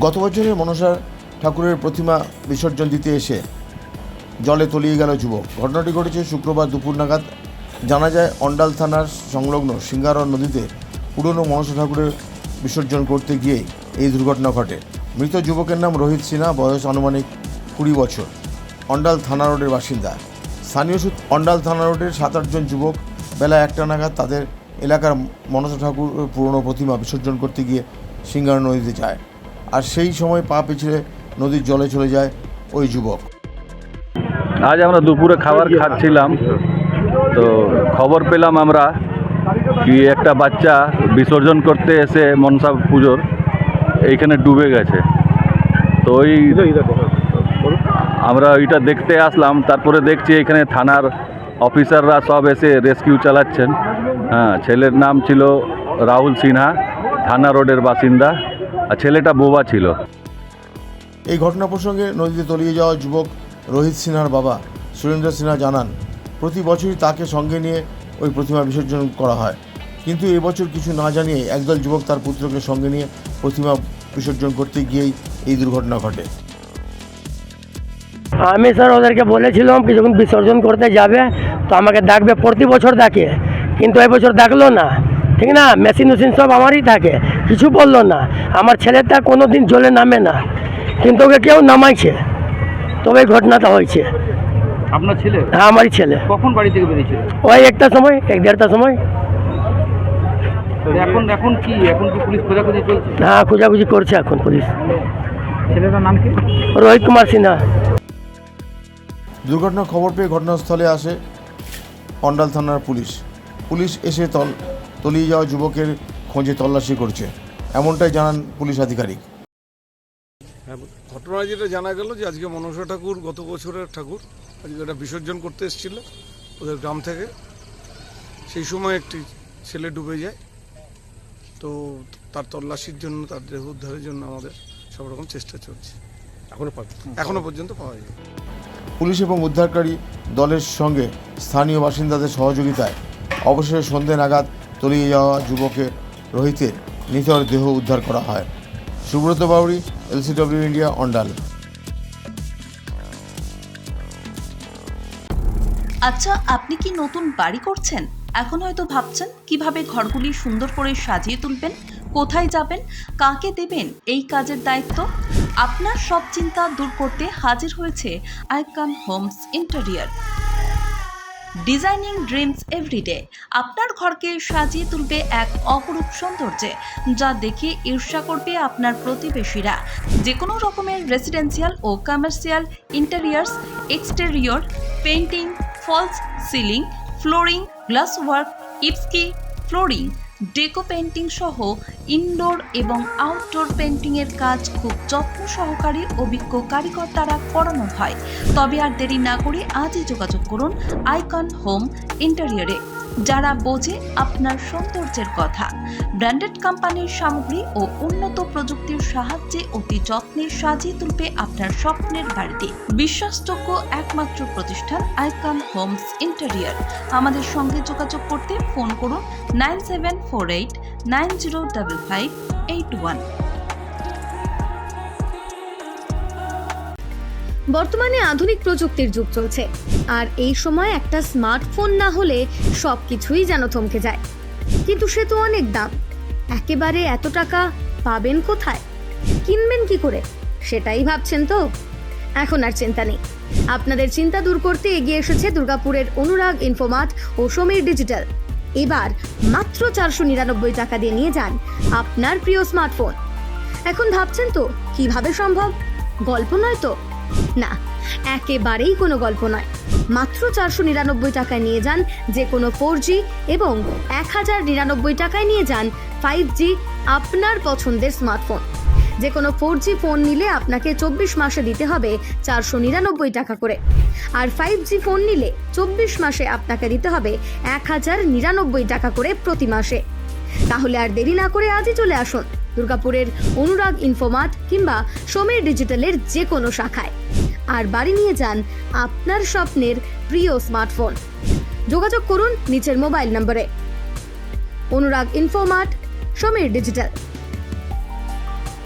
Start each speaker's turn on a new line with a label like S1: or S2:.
S1: গত বছরে মনসা ঠাকুরের প্রতিমা বিসর্জন দিতে এসে জলে তলিয়ে গেল যুবক। ঘটনাটি ঘটেছে শুক্রবার দুপুর নাগাদ। জানা যায় অন্ডাল থানার সংলগ্ন সিঙ্গারন নদীতে পুরনো মনসা ঠাকুরের বিসর্জন করতে গিয়েই এই দুর্ঘটনা ঘটে। মৃত যুবকের নাম রোহিত সিনহা, বয়স আনুমানিক 20 বছর, অন্ডাল থানা রোডের বাসিন্দা। স্থানীয় সূত্রে অন্ডাল থানা রোডের 7-8 জন যুবক বেলা 1টা নাগাদ তাদের এলাকার মনসা ঠাকুর পুরনো প্রতিমা বিসর্জন করতে গিয়ে সিঙ্গারন নদীতে যায়, আর সেই সময় পা পিছলে নদীর জলে চলে যায় ওই যুবক।
S2: আজ আমরা দুপুরে খাবার খাচ্ছিলাম, তো খবর পেলাম আমরা কি একটা বাচ্চা বিসর্জন করতে এসে মনসা পুজোর এইখানে ডুবে গেছে। তো আমরা ওইটা দেখতে আসলাম। তারপরে দেখছি এখানে থানার অফিসাররা সব এসে রেস্কিউ চালাচ্ছেন। হ্যাঁ, ছেলের নাম ছিল রাহুল সিনহা, থানা রোডের বাসিন্দা, আর ছেলেটা বোবা ছিল।
S1: এই ঘটনা প্রসঙ্গে নদীতে তলিয়ে যাওয়া যুবক রোহিত সিনহার বাবা সুরেন্দ্র সিনহা জানান, প্রতি বছরই তাকে সঙ্গে নিয়ে ওই প্রতিমা বিসর্জন করা হয়, কিন্তু এবছর কিছু না জানিয়ে একদল যুবক তার পুত্রকে সঙ্গে নিয়ে প্রতিমা বিসর্জন করতে গিয়েই এই দুর্ঘটনা ঘটে।
S3: আমি স্যার ওদেরকে বলেছিলাম কি যখন বিসর্জন করতে যাবে তো আমাকে ডাকবে, প্রতি বছর ডাকে, কিন্তু এবছর ডাকলো না। ঠিক না, মেশিন সব আমারই থাকে, কিছু বললো না। আমার ছেলেটা কোনো দিন জলে নামে না, কিন্তু ওকে কেউ নামাইছে, তবে এই ঘটনাটা হয়েছে।
S4: আপনার ছেলে?
S3: হ্যাঁ, আমারই ছেলে।
S4: কখন বাড়ি থেকে বেরিয়েছিল?
S3: ওই 1টার সময়, 1-1:30টার সময়।
S4: এখন কি পুলিশ খোঁজাখুঁজি চলছে?
S3: হ্যাঁ, খোঁজাখুঁজি করছে এখন পুলিশ।
S4: ছেলেটার নাম কি?
S3: রোহিত কুমার সিনহা।
S1: দুর্ঘটনার খবর পেয়ে ঘটনাস্থলে আসে অন্ডাল থানার পুলিশ এসে তলিয়ে যাওয়া যুবকের খোঁজে তল্লাশি করছে, এমনটাই জানান পুলিশ আধিকারিক।
S5: ঘটনা যেটা জানা গেল যে আজকে মনসা ঠাকুর, গত বছরের ঠাকুর, আজকে এটা বিসর্জন করতে এসেছিল ওদের গ্রাম থেকে। সেই সময় একটি ছেলে ডুবে যায়, তো তার তল্লাশির জন্য, তার দেহ উদ্ধারের জন্য আমাদের সব রকম চেষ্টা চলছে। এখনো পর্যন্ত পাওয়া যায়।
S1: পুলিশ এবং উদ্ধারকারী দলের সঙ্গে স্থানীয় বাসিন্দাদের সহযোগিতায় অবশেষে সন্ধ্যে নাগাদ তলিয়ে যাওয়া যুবকের রোহিতের নিথর দেহ উদ্ধার করা হয়। Subrata Bauri, LCW India, Andal.
S6: আচ্ছা, আপনি কি নতুন বাড়ি করছেন? এখন হয়তো ভাবছেন কিভাবে ঘরগুলি সুন্দর করে সাজিয়ে তুলবেন, কোথায় যাবেন, কাকে দেবেন এই কাজের দায়িত্ব। আপনার সব চিন্তা দূর করতে হাজির হয়েছে icon homes interior. Designing dreams everyday আপনার ঘরকে সাজিয়ে তুলবে এক অপরূপ সৌন্দর্যে, যা দেখে ঈর্ষা করবে আপনার প্রতিবেশীরা। যে কোনো রকমের রেসিডেন্সিয়াল ও commercial interiors, exterior, painting, false ceiling, flooring, glass work, ইপস্কি ফ্লোরিং, ডেকো পেইন্টিং সহ ইনডোর এবং আউটডোর পেইন্টিংয়ের কাজ খুব যত্ন সহকারে অভিজ্ঞ কারিগর দ্বারা করানো হয়। তবে আর দেরি না করে আজই যোগাযোগ করুন আইকন হোম ইন্টেরিয়রে, যারা বোঝে আপনার সৌন্দর্যের কথা। ব্র্যান্ডেড কোম্পানির সামগ্রী ও উন্নত প্রযুক্তির সাহায্যে অতি যত্নে সাজিয়ে তুলবে আপনার স্বপ্নের বাড়িতে। বিশ্বাসযোগ্য একমাত্র প্রতিষ্ঠান আইকন হোমস ইন্টেরিয়র। আমাদের সঙ্গে যোগাযোগ করতে ফোন করুন 9748905581।
S7: বর্তমানে আধুনিক প্রযুক্তির যুগ চলছে, আর এই সময় একটা স্মার্টফোন না হলে সবকিছুই যেন থমকে যায়। কিন্তু সে তো অনেক দাম, একেবারে এত টাকা পাবেন কোথায়, কিনবেন কি করে, সেটাই ভাবছেন তো? এখন আর চিন্তা নেই, আপনাদের চিন্তা দূর করতে এগিয়ে এসেছে দুর্গাপুরের অনুরাগ ইনফোমার্ট ও সমীর ডিজিটাল। এবার মাত্র 499 টাকা দিয়ে নিয়ে যান আপনার প্রিয় স্মার্টফোন। এখন ভাবছেন তো কিভাবে সম্ভব, গল্প নয় তো? না, একেবারেই কোনো গল্প নয়। মাত্র 499 টাকায় নিয়ে যান যে কোনো 4G এবং 1099 টাকায় নিয়ে যান 5G আপনার পছন্দের স্মার্টফোন। যে কোনো 4G ফোন নিলে আপনাকে 24 মাসে দিতে হবে 499 টাকা করে, আর 5G ফোন নিলে 24 মাসে আপনাকে দিতে হবে 1099 টাকা করে প্রতি মাসে। তাহলে আর দেরি না করে আজই চলে আসুন দুর্গাপুরের অনুরাগ ইনফোমার্ট কিংবা সমীর ডিজিটালের যে কোনো শাখায়, আর বাড়ি নিয়ে যান আপনার স্বপ্নের প্রিয় স্মার্টফোন। যোগাযোগ করুন নিচের মোবাইল নম্বরে। অনুরাগ ইনফোমার্ট, সমীর ডিজিটাল।